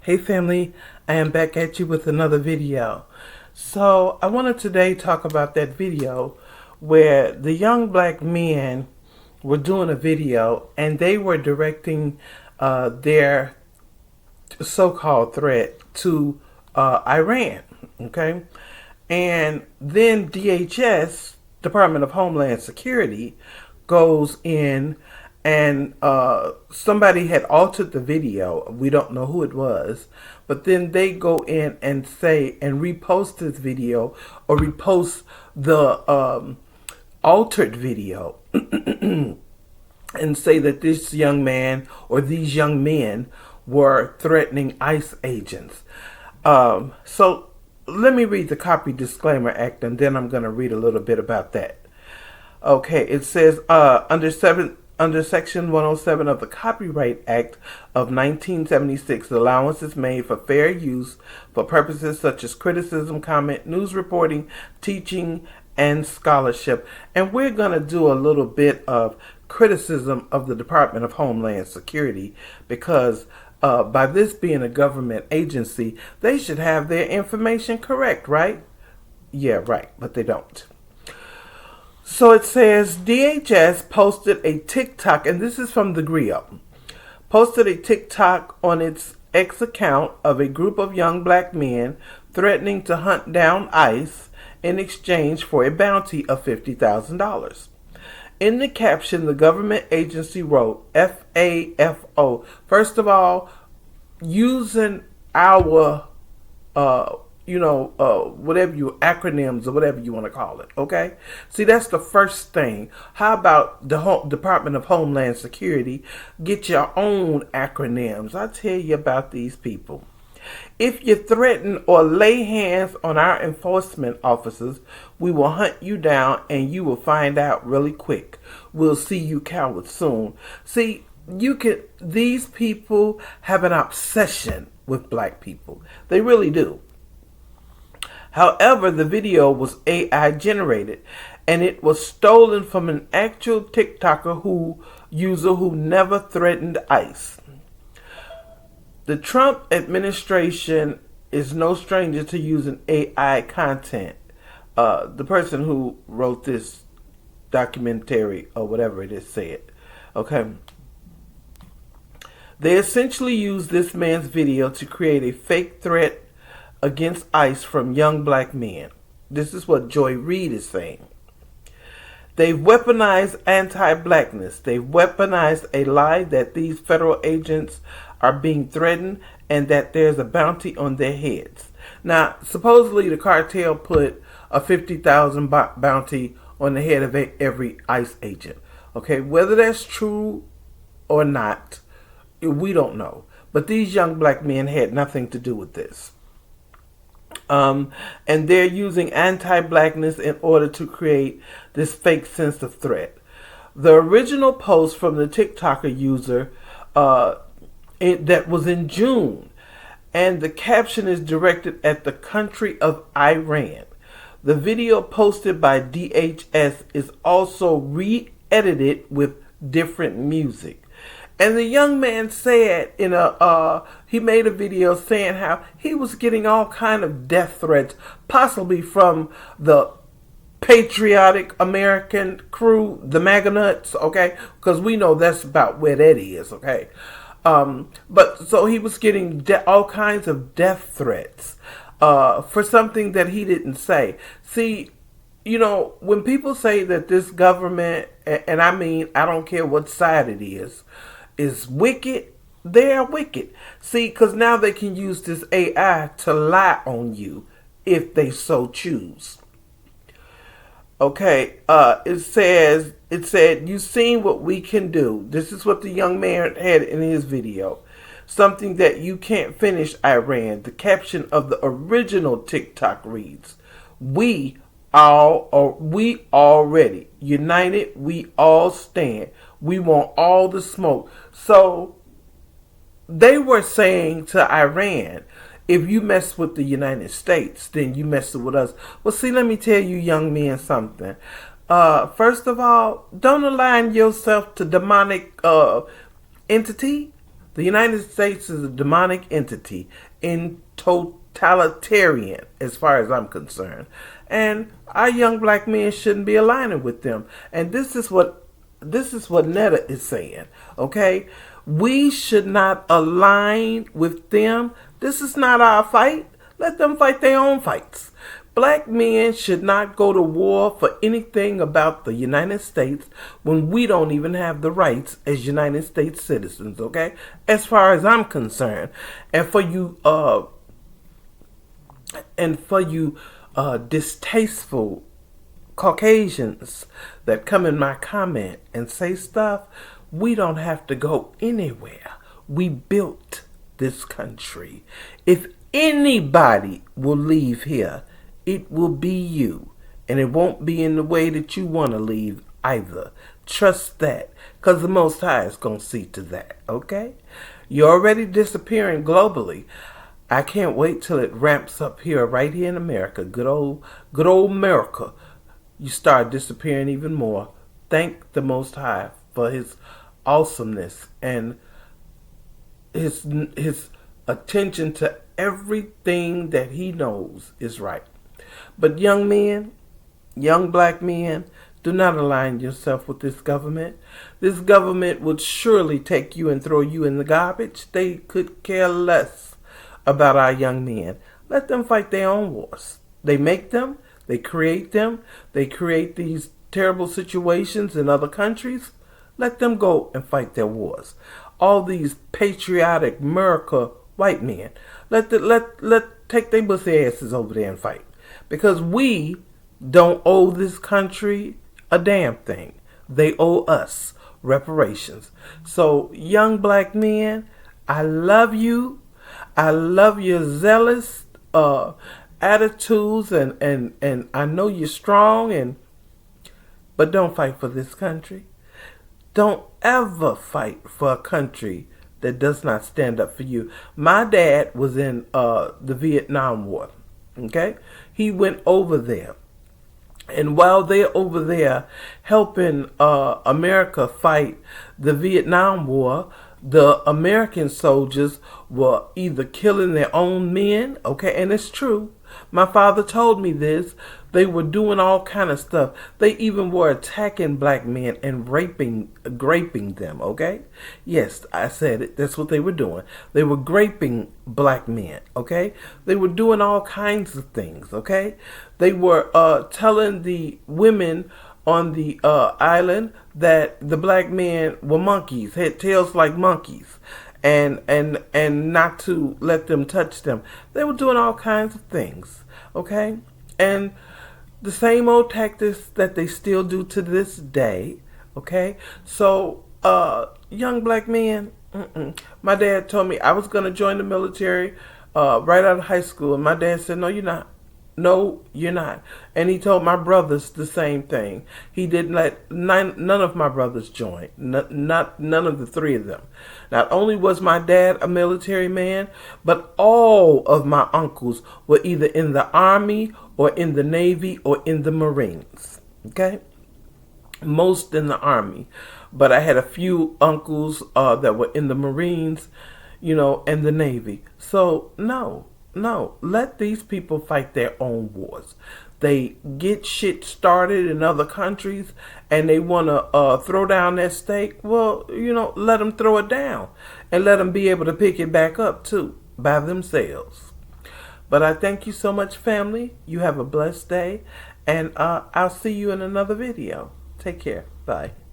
Hey family, I am back at you with another video. So I wanted today talk about that video where the young black men were doing a video and they were directing their so-called threat to Iran, okay? And then DHS, Department of Homeland Security, goes in and somebody had altered the video. We don't know who it was, but then they go in and say and repost this video or repost the altered video and say that this young man or these young men were threatening ICE agents. So let me read the Copy Disclaimer Act, and then I'm going to read a little bit about that. Okay, it says under Section 107 of the Copyright Act of 1976, allowance is made for fair use for purposes such as criticism, comment, news reporting, teaching, and scholarship. And we're going to do a little bit of criticism of the Department of Homeland Security because by this being a government agency, they should have their information correct, right? Yeah, right, but they don't. So it says DHS posted a TikTok, and this is from the Griot, posted a TikTok on its X account of a group of young black men threatening to hunt down ICE in exchange for a bounty of $50,000. In the caption, the government agency wrote FAFO. First of all, using our whatever you acronyms or whatever you want to call it, okay? See, that's the first thing. How about the Department of Homeland Security? Get your own acronyms. I tell you about these people. If you threaten or lay hands on our enforcement officers, we will hunt you down and you will find out really quick. We'll see you cowards soon. See, these people have an obsession with black people. They really do. However, the video was AI generated and it was stolen from an actual TikToker user who never threatened ICE. The Trump administration is no stranger to using AI content. The person who wrote this documentary or whatever it is said, okay? They essentially used this man's video to create a fake threat against ICE from young black men. This is what Joy Reid is saying. They've weaponized anti-blackness. They've weaponized a lie that these federal agents are being threatened and that there's a bounty on their heads. Now, supposedly the cartel put a $50,000 bounty on the head of every ICE agent. Okay, whether that's true or not, we don't know. But these young black men had nothing to do with this. And they're using anti-blackness in order to create this fake sense of threat. The original post from the TikToker user that was in June, and the caption is directed at the country of Iran. The video posted by DHS is also re-edited with different music. And the young man said he made a video saying how he was getting all kind of death threats, possibly from the patriotic American crew, the MAGA nuts, okay? Because we know that's about where that is, okay? But so he was getting all kinds of death threats for something that he didn't say. See, when people say that this government, and I mean, I don't care what side it is wicked, they are wicked. See, because now they can use this AI to lie on you if they so choose. Okay, it said, "You've seen what we can do." This is what the young man had in his video. "Something that you can't finish, Iran." The caption of the original TikTok reads, we already united, we all stand. We want all the smoke. So they were saying to Iran, if you mess with the United States, then you mess with us. Well, see, let me tell you young men something. First of all, don't align yourself to demonic entity. The United States is a demonic entity in totalitarian, as far as I'm concerned. And our young black men shouldn't be aligning with them. And this is what Netta is saying. Okay? We should not align with them. This is not our fight. Let them fight their own fights. Black men should not go to war for anything about the United States when we don't even have the rights as United States citizens, okay? As far as I'm concerned. And for you distasteful Caucasians that come in my comment and say stuff, we don't have to go anywhere. We built this country. If anybody will leave here, it will be you. And it won't be in the way that you want to leave either. Trust that. Because the Most High is going to see to that. Okay? You're already disappearing globally. I can't wait till it ramps up here, right here in America. Good old America. You start disappearing even more. Thank the Most High for his awesomeness and his attention to everything that he knows is right. But young men, young black men, do not align yourself with this government. This government would surely take you and throw you in the garbage. They could care less about our young men. Let them fight their own wars. They make them. They create them. They create these terrible situations in other countries. Let them go and fight their wars. All these patriotic America white men, let take their pussy asses over there and fight. Because we don't owe this country a damn thing. They owe us reparations. So, young black men, I love you. I love your zealous attitudes, and I know you're strong, but don't fight for this country. Don't ever fight for a country that does not stand up for you. My dad was in the Vietnam War. Okay? He went over there. And while they're over there helping America fight the Vietnam War, the American soldiers were either killing their own men, okay, and it's true. My father told me this. They were doing all kind of stuff. They even were attacking black men and graping them, okay? Yes, I said it. That's what they were doing. They were graping black men, okay? They were doing all kinds of things, okay? They were telling the women on the island that the black men were monkeys, had tails like monkeys, and not to let them touch them. They were doing all kinds of things, okay? And the same old tactics that they still do to this day, okay? So, young black men, my dad told me I was going to join the military right out of high school, and my dad said, no, you're not. No, you're not. And he told my brothers the same thing. He didn't let none of my brothers join. None of the three of them. Not only was my dad a military man, but all of my uncles were either in the Army or in the Navy or in the Marines. Okay? Most in the Army. But I had a few uncles that were in the Marines, and the Navy. So, no, let these people fight their own wars. They get shit started in other countries and they want to throw down their stake. Well, let them throw it down and let them be able to pick it back up too by themselves. But I thank you so much, family. You have a blessed day, and I'll see you in another video. Take care. Bye.